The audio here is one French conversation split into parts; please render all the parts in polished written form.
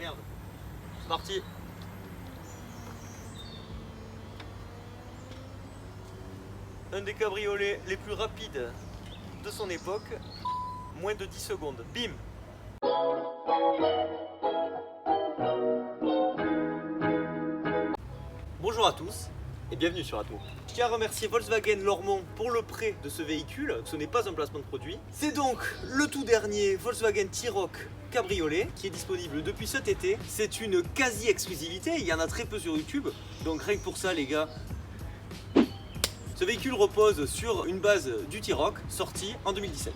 Merde. C'est parti. Un des cabriolets les plus rapides de son époque. Moins de 10 secondes. Bim. Bonjour à tous et bienvenue sur Atmo. Je tiens à remercier Volkswagen Lormont pour le prêt de ce véhicule. Ce n'est pas un placement de produit. C'est donc le tout dernier Volkswagen T-Roc cabriolet qui est disponible depuis cet été. C'est une quasi-exclusivité, il y en a très peu sur YouTube. Donc rien que pour ça les gars. Ce véhicule repose sur une base du T-Roc sorti en 2017.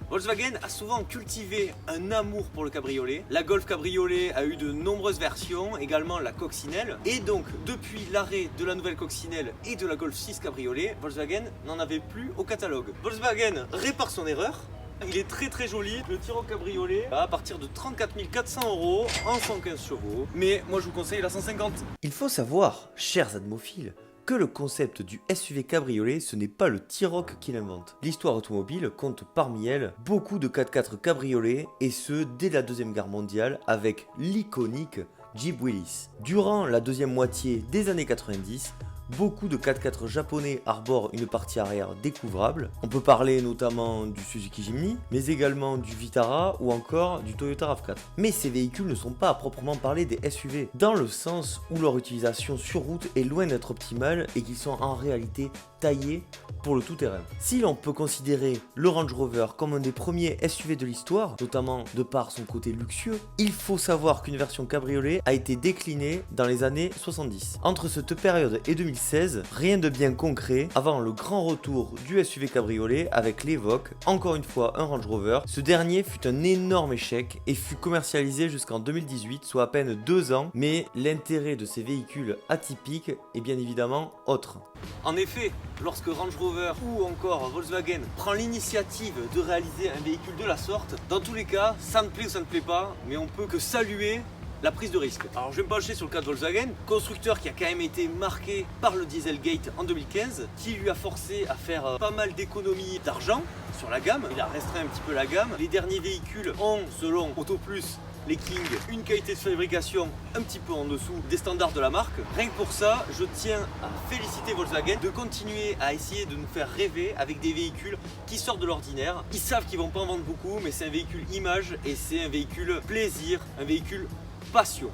Volkswagen a souvent cultivé un amour pour le cabriolet. La Golf cabriolet a eu de nombreuses versions, également la coccinelle. Et donc, depuis l'arrêt de la nouvelle coccinelle et de la Golf 6 cabriolet, Volkswagen n'en avait plus au catalogue. Volkswagen répare son erreur. Il est très joli, le T-Roc cabriolet à partir de 34 400 € en 115 chevaux. Mais moi je vous conseille la 150. Il faut savoir, chers admophiles, que le concept du SUV cabriolet, ce n'est pas le T-Roc qui l'invente. L'histoire automobile compte parmi elles beaucoup de 4x4 cabriolets, et ce dès la Deuxième Guerre mondiale avec l'iconique Jeep Willys. Durant la deuxième moitié des années 90, beaucoup de 4x4 japonais arborent une partie arrière découvrable. On peut parler notamment du Suzuki Jimny, mais également du Vitara ou encore du Toyota RAV4. Mais ces véhicules ne sont pas à proprement parler des SUV, dans le sens où leur utilisation sur route est loin d'être optimale et qu'ils sont en réalité taillés pour le tout-terrain. Si l'on peut considérer le Range Rover comme un des premiers SUV de l'histoire, notamment de par son côté luxueux, il faut savoir qu'une version cabriolet a été déclinée dans les années 70. Entre cette période et 2016, rien de bien concret avant le grand retour du SUV cabriolet avec l'Evoque, encore une fois un Range Rover. Ce dernier fut un énorme échec et fut commercialisé jusqu'en 2018, soit à peine 2 ans, mais l'intérêt de ces véhicules atypiques est bien évidemment autre. En effet, lorsque Range Rover ou encore Volkswagen prend l'initiative de réaliser un véhicule de la sorte, dans tous les cas, ça ne plaît ou ça ne plaît pas, mais on peut que saluer la prise de risque. Alors je vais me pencher sur le cas de Volkswagen, constructeur qui a quand même été marqué par le Dieselgate en 2015, qui lui a forcé à faire pas mal d'économies d'argent sur la gamme. Il a restreint un petit peu la gamme. Les derniers véhicules ont, selon Auto Plus, les King, une qualité de fabrication un petit peu en dessous des standards de la marque. Rien que pour ça, je tiens à féliciter Volkswagen de continuer à essayer de nous faire rêver avec des véhicules qui sortent de l'ordinaire. Ils savent qu'ils vont pas en vendre beaucoup, mais c'est un véhicule image et c'est un véhicule plaisir, un véhicule passion.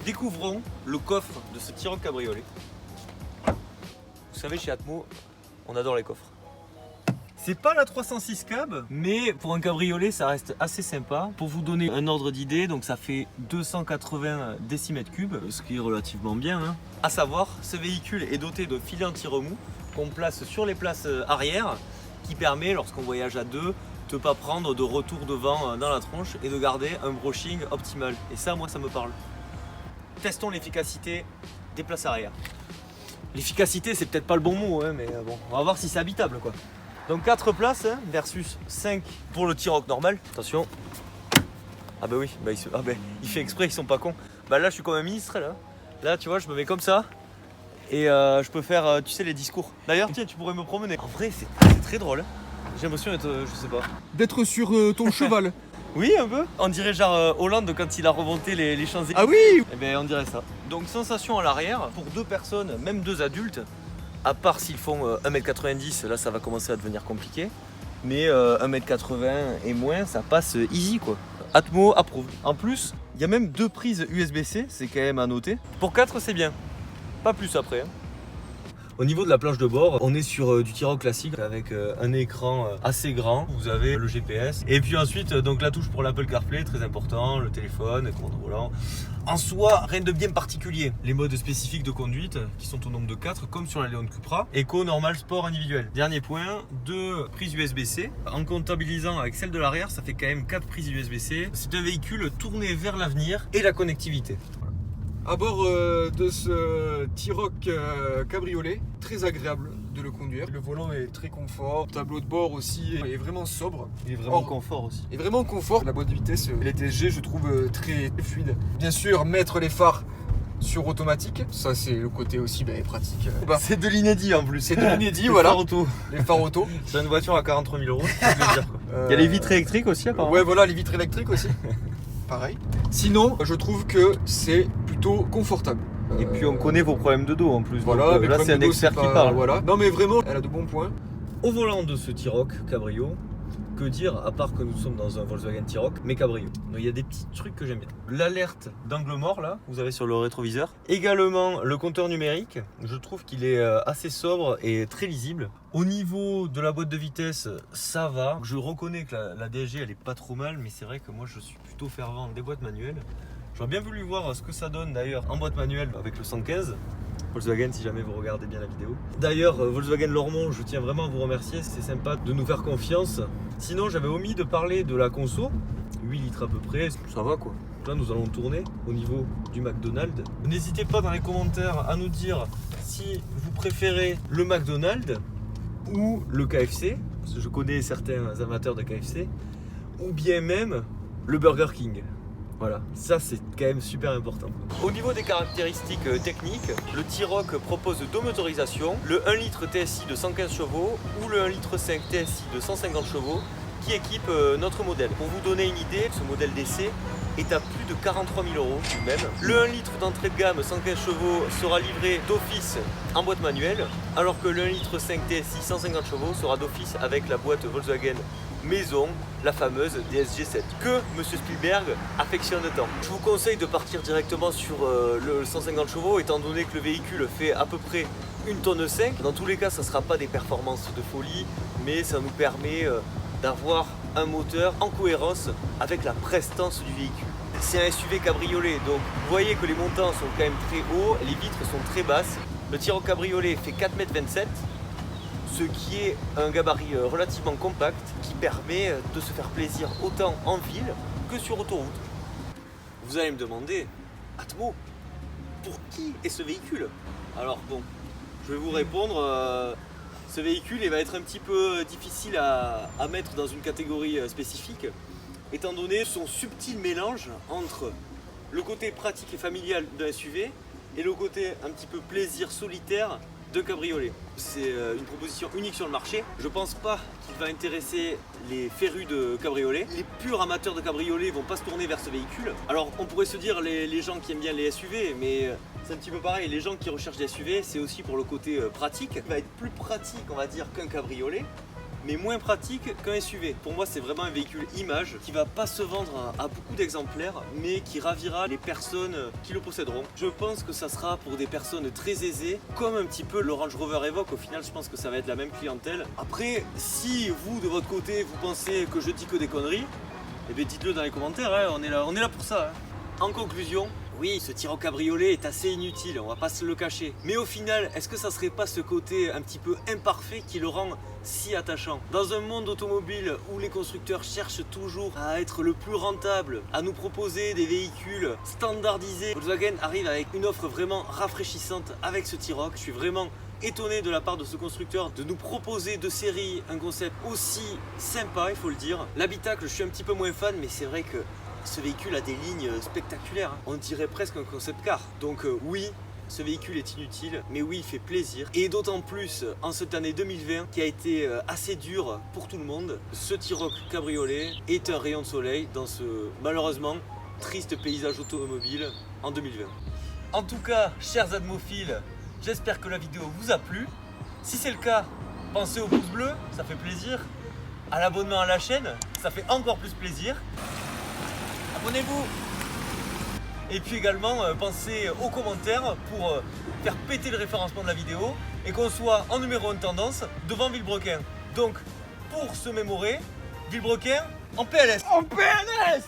Découvrons le coffre de ce T-Roc cabriolet. Vous savez, chez Atmo, on adore les coffres. C'est pas la 306 cab, mais pour un cabriolet, ça reste assez sympa. Pour vous donner un ordre d'idée, donc ça fait 280 décimètres cubes, ce qui est relativement bien. Hein. À savoir, ce véhicule est doté de filets anti-remous qu'on place sur les places arrière, qui permet, lorsqu'on voyage à deux, de ne pas prendre de retour devant dans la tronche et de garder un broching optimal. Et ça, moi, ça me parle. Testons l'efficacité des places arrière. L'efficacité, c'est peut-être pas le bon mot, hein, mais bon, on va voir si c'est habitable, quoi. Donc 4 places hein, versus 5 pour le T-Roc normal. Attention. Ah bah oui, bah il fait exprès, ils sont pas cons. Bah là, je suis comme un ministre, là. Là, tu vois, je me mets comme ça. Et je peux faire, tu sais, les discours. D'ailleurs, tiens, tu pourrais me promener. En vrai, c'est très drôle. Hein. J'ai l'impression d'être, je sais pas. D'être sur ton cheval. Oui, un peu. On dirait genre Hollande quand il a remonté les Champs-Élysées. Ah oui. Eh ben, on dirait ça. Donc, sensation à l'arrière, pour 2 personnes, même 2 adultes, à part s'ils font 1m90, là ça va commencer à devenir compliqué. Mais 1m80 et moins, ça passe easy quoi. Atmo approuve. En plus, il y a même 2 prises USB-C, c'est quand même à noter. Pour 4, c'est bien. Pas plus après. Hein. Au niveau de la planche de bord, on est sur du T-Roc classique avec un écran assez grand. Vous avez le GPS et puis ensuite donc la touche pour l'Apple CarPlay, très important, le téléphone, le commande volant. En soi, rien de bien particulier. Les modes spécifiques de conduite qui sont au nombre de 4 comme sur la Leon Cupra. Eco, normal, sport, individuel. Dernier point, 2 prises USB-C. En comptabilisant avec celle de l'arrière, ça fait quand même 4 prises USB-C. C'est un véhicule tourné vers l'avenir et la connectivité. À bord de ce T-Roc cabriolet, très agréable de de le conduire. Le volant est très confort, le tableau de bord aussi est vraiment sobre. Il est vraiment confort aussi. Et vraiment confort. La boîte de vitesse, les TSG, je trouve très fluide. Bien sûr, mettre les phares sur automatique, ça c'est le côté aussi pratique. C'est de l'inédit en plus. C'est de l'inédit, voilà. Auto. Les phares auto. C'est une voiture à 43 000 €, ça fait plaisir. Il y a les vitres électriques aussi apparemment. Ouais, voilà, les vitres électriques aussi. Pareil. Sinon, je trouve que c'est plutôt confortable. Et puis on connaît vos problèmes de dos en plus. Voilà, donc, mes là c'est un problèmes de dos, expert qui pas- parle. Voilà. Non mais vraiment, elle a de bons points. Au volant de ce T-Roc Cabrio, que dire à part que nous sommes dans un Volkswagen T-Roc mais Cabrio. Donc il y a des petits trucs que j'aime bien. L'alerte d'angle mort là, vous avez sur le rétroviseur. Également le compteur numérique, je trouve qu'il est assez sobre et très lisible. Au niveau de la boîte de vitesse, ça va. Je reconnais que la DSG elle est pas trop mal, mais c'est vrai que moi je suis plutôt fervent des boîtes manuelles. J'aurais bien voulu voir ce que ça donne d'ailleurs en boîte manuelle avec le 115. Volkswagen si jamais vous regardez bien la vidéo. D'ailleurs Volkswagen Lormont, je tiens vraiment à vous remercier, c'est sympa de nous faire confiance. Sinon j'avais omis de parler de la conso, 8 litres à peu près, ça va quoi. Là nous allons tourner au niveau du McDonald's. N'hésitez pas dans les commentaires à nous dire si vous préférez le McDonald's ou le KFC, parce que je connais certains amateurs de KFC, ou bien même le Burger King. Voilà, ça c'est quand même super important. Au niveau des caractéristiques techniques, le T-Roc propose deux motorisations, le 1 litre TSI de 115 chevaux ou le 1 litre 5 TSI de 150 chevaux qui équipe notre modèle. Pour vous donner une idée, ce modèle d'essai est à plus de 43 000 € tout de même. Le 1 litre d'entrée de gamme 115 chevaux sera livré d'office en boîte manuelle, alors que le 1 litre 5 TSI 150 chevaux sera d'office avec la boîte Volkswagen maison, la fameuse DSG7 que Monsieur Spielberg affectionne tant. Je vous conseille de partir directement sur le 150 chevaux étant donné que le véhicule fait à peu près 1,5 tonne. Dans tous les cas, ça ne sera pas des performances de folie, mais ça nous permet d'avoir un moteur en cohérence avec la prestance du véhicule. C'est un SUV cabriolet, donc vous voyez que les montants sont quand même très hauts, les vitres sont très basses. Le T-Roc cabriolet fait 4,27 m, ce qui est un gabarit relativement compact qui permet de se faire plaisir autant en ville que sur autoroute. Vous allez me demander, Atmo, pour qui est ce véhicule? Alors bon, je vais vous répondre, ce véhicule il va être un petit peu difficile à mettre dans une catégorie spécifique, étant donné son subtil mélange entre le côté pratique et familial d'un SUV et le côté un petit peu plaisir solitaire de cabriolet. C'est une proposition unique sur le marché. Je pense pas qu'il va intéresser les férus de cabriolet. Les purs amateurs de cabriolet vont pas se tourner vers ce véhicule. Alors on pourrait se dire les gens qui aiment bien les SUV, mais c'est un petit peu pareil. Les gens qui recherchent des SUV, c'est aussi pour le côté pratique. Il va être plus pratique, on va dire, qu'un cabriolet, mais moins pratique qu'un SUV. Pour moi, c'est vraiment un véhicule image qui va pas se vendre à beaucoup d'exemplaires, mais qui ravira les personnes qui le posséderont. Je pense que ça sera pour des personnes très aisées, comme un petit peu le Range Rover Evoque. Au final, je pense que ça va être la même clientèle. Après, si vous, de votre côté, vous pensez que je dis que des conneries, eh bien dites-le dans les commentaires, hein, on est là pour ça. Hein. En conclusion, oui, ce T-Roc cabriolet est assez inutile, on va pas se le cacher. Mais au final, est-ce que ça serait pas ce côté un petit peu imparfait qui le rend si attachant? Dans un monde automobile où les constructeurs cherchent toujours à être le plus rentable, à nous proposer des véhicules standardisés, Volkswagen arrive avec une offre vraiment rafraîchissante avec ce T-Roc. Je suis vraiment étonné de la part de ce constructeur de nous proposer de série un concept aussi sympa, il faut le dire. L'habitacle, je suis un petit peu moins fan, mais c'est vrai que ce véhicule a des lignes spectaculaires. On dirait presque un concept car. Donc oui, ce véhicule est inutile, mais oui, il fait plaisir. Et d'autant plus en cette année 2020 qui a été assez dure pour tout le monde. Ce T-Roc cabriolet est un rayon de soleil dans ce malheureusement triste paysage automobile en 2020. En tout cas, chers admophiles, j'espère que la vidéo vous a plu. Si c'est le cas, pensez au pouce bleu, ça fait plaisir. À l'abonnement à la chaîne, ça fait encore plus plaisir. Abonnez-vous. Et puis également, pensez aux commentaires pour faire péter le référencement de la vidéo et qu'on soit en numéro 1 tendance devant Villebrequin. Donc, pour se mémorer, Villebrequin en PLS. En PNS.